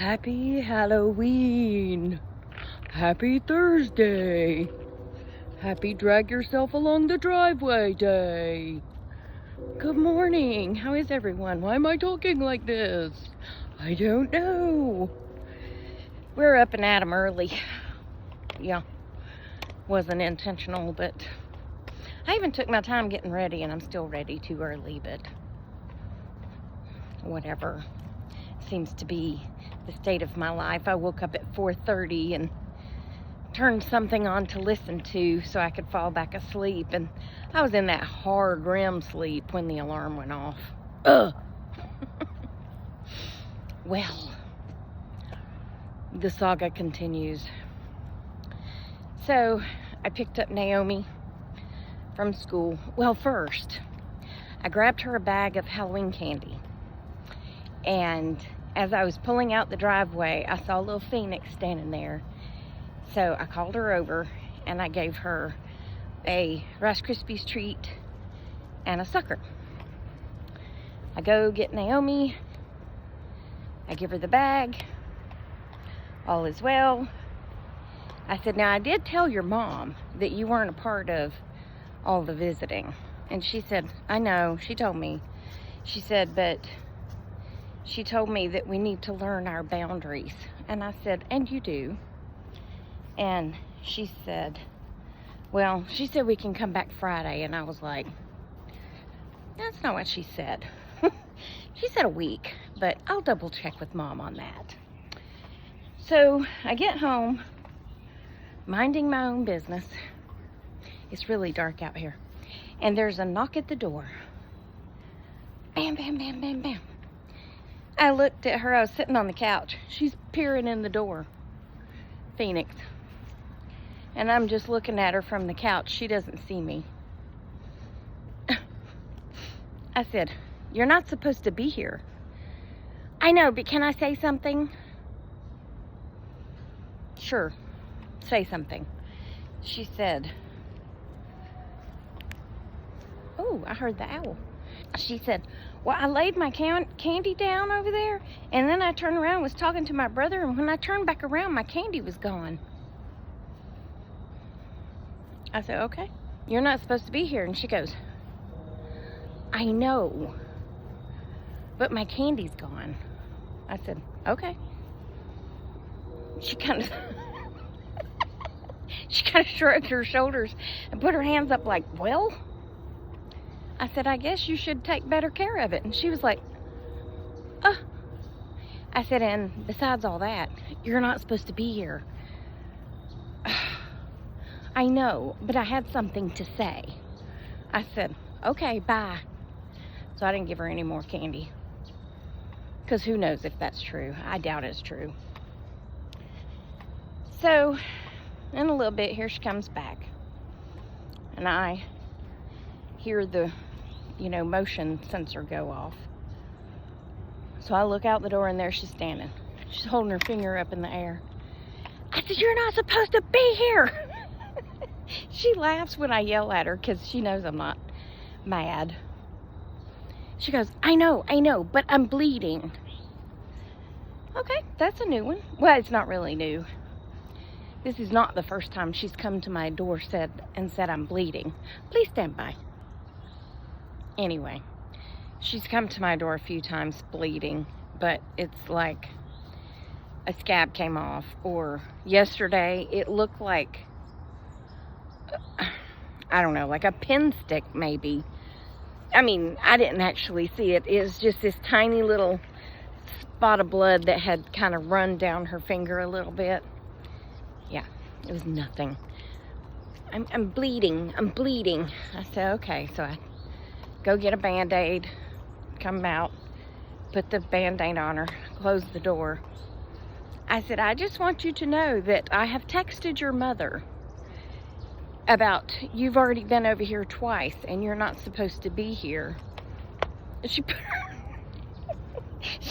Happy Halloween. Happy Thursday. Happy drag yourself along the driveway day. Good morning. How is everyone? Why am I talking like this? I don't know. We're up and at 'em early. Yeah, wasn't intentional, but I even took my time getting ready, and I'm still ready too early, but whatever. Seems to be the state of my life. I woke up at 4:30 and turned something on to listen to so I could fall back asleep, and I was in that hard REM sleep when the alarm went off. Ugh. Well, the saga continues. So I picked up Naomi from school. Well, first I grabbed her a bag of Halloween candy, and as I was pulling out the driveway, I saw little Phoenix standing there. So I called her over and I gave her a Rice Krispies treat and a sucker. I go get Naomi. I give her the bag. All is well. I said, now I did tell your mom that you weren't a part of all the visiting. And she said, I know, she told me. She said, but she told me that we need to learn our boundaries. And I said, and you do. And she said, well, she said we can come back Friday. And I was like, that's not what she said. She said a week, but I'll double check with Mom on that. So I get home, minding my own business. It's really dark out here. And there's a knock at the door. Bam, bam, bam, bam, bam. I looked at her. I was sitting on the couch. She's peering in the door. Phoenix. And I'm just looking at her from the couch. She doesn't see me. I said, you're not supposed to be here. I know, but can I say something? Sure. Say something. She said, oh, I heard the owl. She said, well, I laid my candy down over there, and then I turned around and was talking to my brother, and when I turned back around, my candy was gone. I said, okay, you're not supposed to be here. And she goes, I know, but my candy's gone. I said, okay. She kind of shrugged her shoulders and put her hands up like, well, I said, I guess you should take better care of it. And she was like, I said, and besides all that, you're not supposed to be here. I know, but I had something to say. I said, okay, bye. So I didn't give her any more candy. Because who knows if that's true. I doubt it's true. So, in a little bit, here she comes back. And I hear the motion sensor go off. So I look out the door, and there she's standing. She's holding her finger up in the air. I said, you're not supposed to be here. She laughs when I yell at her because she knows I'm not mad. She goes, I know, but I'm bleeding. Okay, that's a new one. Well, it's not really new. This is not the first time she's come to my door said I'm bleeding. Please stand by. Anyway, she's come to my door a few times bleeding, but it's like a scab came off. Or yesterday, it looked like, I don't know, like a pin stick maybe. I mean, I didn't actually see it. It was just this tiny little spot of blood that had kind of run down her finger a little bit. Yeah, it was nothing. I'm bleeding. I said, okay. So I go get a Band-Aid, come out, put the Band-Aid on her, close the door. I said, I just want you to know that I have texted your mother about you've already been over here twice and you're not supposed to be here. She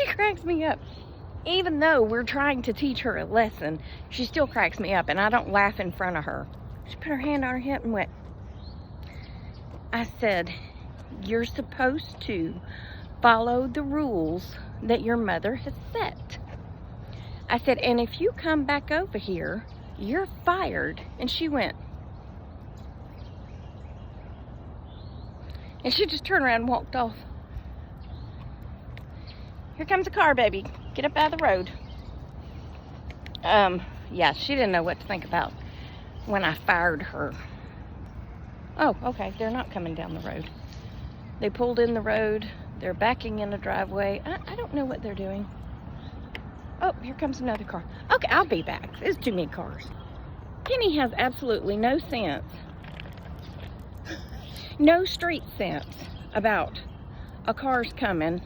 cracks me up. Even though we're trying to teach her a lesson, she still cracks me up, and I don't laugh in front of her. She put her hand on her hip and went, I said, you're supposed to follow the rules that your mother has set. I said, and if you come back over here, you're fired. And she went. And she just turned around and walked off. Here comes a car, baby. Get up out of the road. Yeah, she didn't know what to think about when I fired her. Oh, okay, they're not coming down the road. They pulled in the road. They're backing in a driveway. I don't know what they're doing. Oh, here comes another car. Okay, I'll be back. There's too many cars. Kenny has absolutely no sense. No street sense about a car's coming.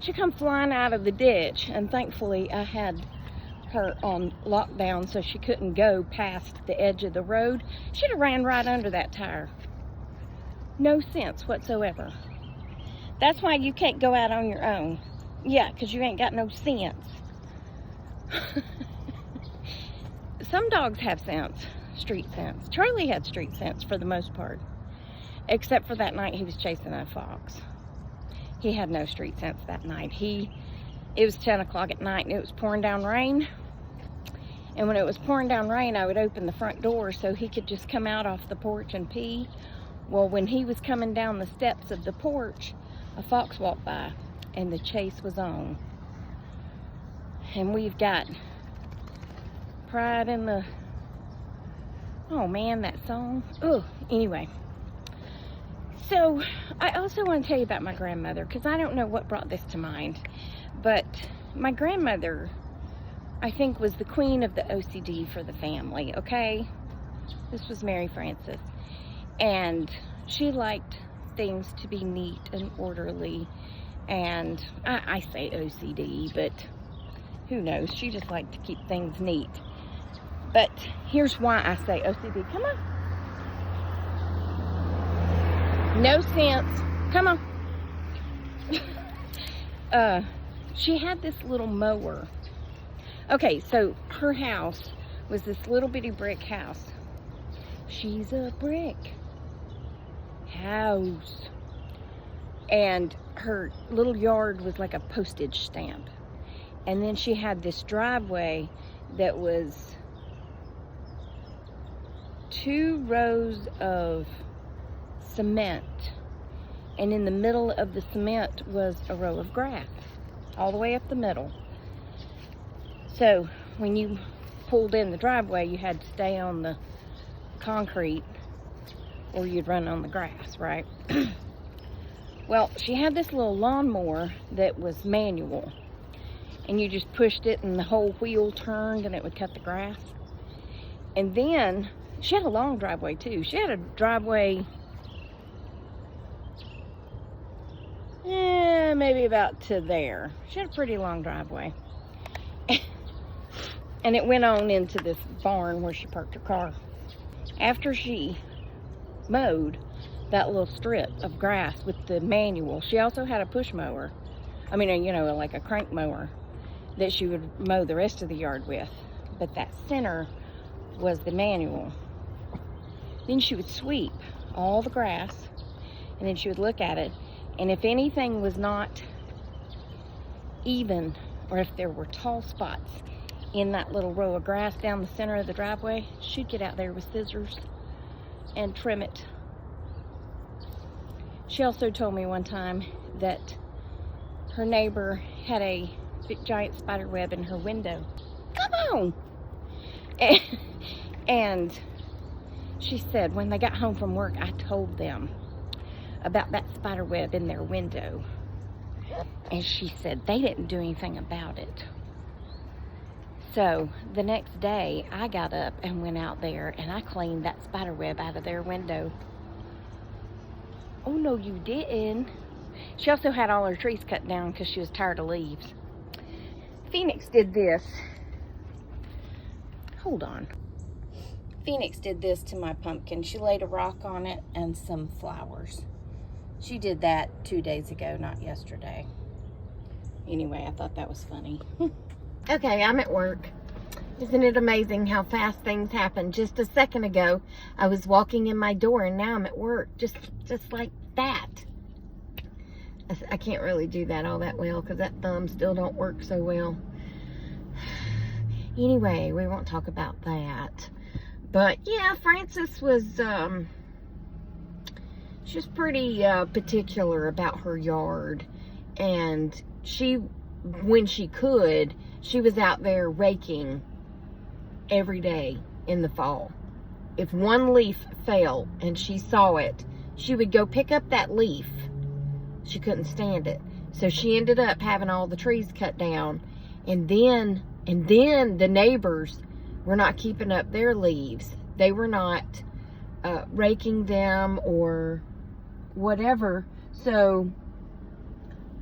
She come flying out of the ditch, and thankfully I had her on lockdown so she couldn't go past the edge of the road. She'd have ran right under that tire. No sense whatsoever. That's why you can't go out on your own. Yeah, because you ain't got no sense. Some dogs have sense, street sense. Charlie had street sense for the most part, except for that night he was chasing a fox. He had no street sense that night. It was 10 o'clock at night and it was pouring down rain. And when it was pouring down rain, I would open the front door so he could just come out off the porch and pee. Well, when he was coming down the steps of the porch, a fox walked by and the chase was on. And we've got Pride in the... Oh man, that song. Oh, anyway. So, I also want to tell you about my grandmother, because I don't know what brought this to mind. But my grandmother, I think, was the queen of the OCD for the family, okay? This was Mary Frances. And she liked things to be neat and orderly. And I say OCD, but who knows? She just liked to keep things neat. But here's why I say OCD. Come on. No sense. Come on. She had this little mower. Okay, so her house was this little bitty brick house. She's a brick house. And her little yard was like a postage stamp. And then she had this driveway that was 2 rows of cement, and in the middle of the cement was a row of grass all the way up the middle. So when you pulled in the driveway, you had to stay on the concrete or you'd run on the grass, right? Well, she had this little lawnmower that was manual, and you just pushed it and the whole wheel turned and it would cut the grass. And then she had a long driveway too. She had a driveway maybe about to there. She had a pretty long driveway. And it went on into this barn where she parked her car. After she mowed that little strip of grass with the manual, she also had a push mower. I mean, you know, like a crank mower that she would mow the rest of the yard with. But that center was the manual. Then she would sweep all the grass, and then she would look at it, and if anything was not even, or if there were tall spots in that little row of grass down the center of the driveway, she'd get out there with scissors and trim it. She also told me one time that her neighbor had a big giant spider web in her window. Come on! And she said when they got home from work, I told them about that spider web in their window. And she said they didn't do anything about it. So the next day, I got up and went out there and I cleaned that spider web out of their window. Oh, no, you didn't. She also had all her trees cut down because she was tired of leaves. Phoenix did this. Hold on. Phoenix did this to my pumpkin. She laid a rock on it and some flowers. She did that 2 days ago, not yesterday. Anyway, I thought that was funny. Okay, I'm at work. Isn't it amazing how fast things happen? Just a second ago, I was walking in my door and now I'm at work. Just like that. I can't really do that all that well because that thumb still don't work so well. Anyway, we won't talk about that. But yeah, Frances was, she's pretty particular about her yard. And when she could, she was out there raking every day in the fall. If one leaf fell and she saw it, she would go pick up that leaf. She couldn't stand it. So she ended up having all the trees cut down. And then the neighbors were not keeping up their leaves. They were not raking them or whatever. So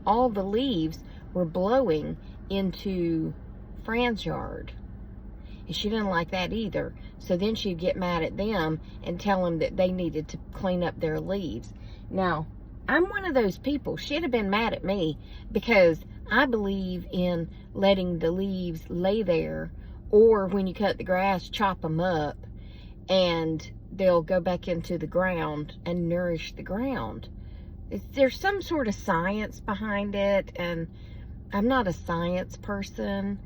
all the leaves were blowing into Fran's yard. And she didn't like that either. So then she'd get mad at them and tell them that they needed to clean up their leaves. Now, I'm one of those people. She'd have been mad at me because I believe in letting the leaves lay there, or when you cut the grass, chop them up and they'll go back into the ground and nourish the ground. There's some sort of science behind it, and I'm not a science person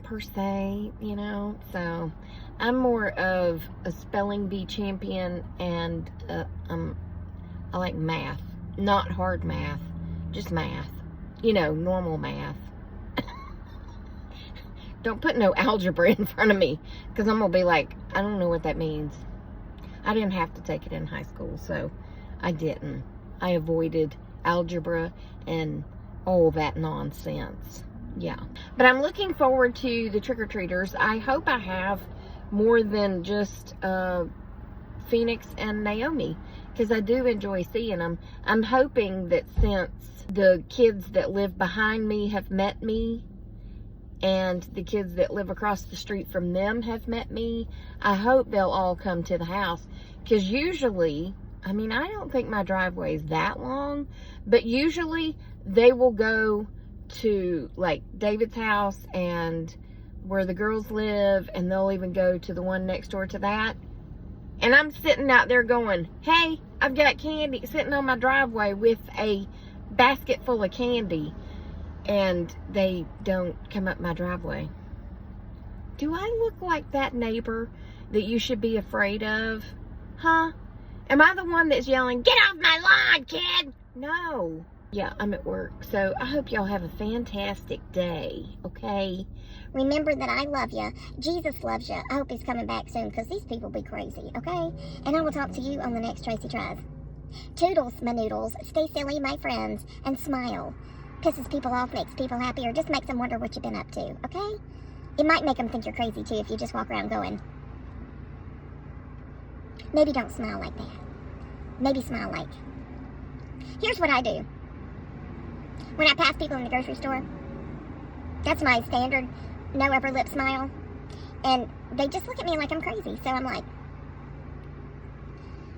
per se, you know, so I'm more of a spelling bee champion, and I like math, not hard math, just math, you know, normal math. Don't put no algebra in front of me, because I'm gonna be like, I don't know what that means. I didn't have to take it in high school, so I didn't. I avoided algebra and all that nonsense. Yeah, but I'm looking forward to the trick-or-treaters. I hope I have more than just Phoenix and Naomi, because I do enjoy seeing them. I'm hoping that since the kids that live behind me have met me, and the kids that live across the street from them have met me, I hope they'll all come to the house. Because usually, I mean, I don't think my driveway is that long, but usually they will go to like David's house and where the girls live, and they'll even go to the one next door to that. And I'm sitting out there going, hey, I've got candy, sitting on my driveway with a basket full of candy, and they don't come up my driveway. Do I look like that neighbor that you should be afraid of? Huh? Am I the one that's yelling, get off my lawn, kid? No. Yeah, I'm at work, so I hope y'all have a fantastic day, okay? Remember that I love you. Jesus loves you. I hope he's coming back soon, because these people be crazy, okay? And I will talk to you on the next Tracy Tries. Toodles, my noodles. Stay silly, my friends, and smile. Pisses people off, makes people happy, or just makes them wonder what you've been up to, okay? It might make them think you're crazy, too, if you just walk around going, maybe don't smile like that. Maybe smile like, here's what I do. When I pass people in the grocery store, that's my standard no upper lip smile. And they just look at me like I'm crazy. So I'm like,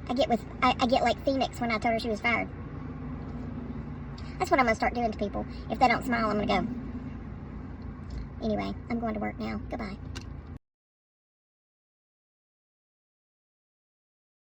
I get like Phoenix when I told her she was fired. That's what I'm going to start doing to people. If they don't smile, I'm going to go. Anyway, I'm going to work now. Goodbye.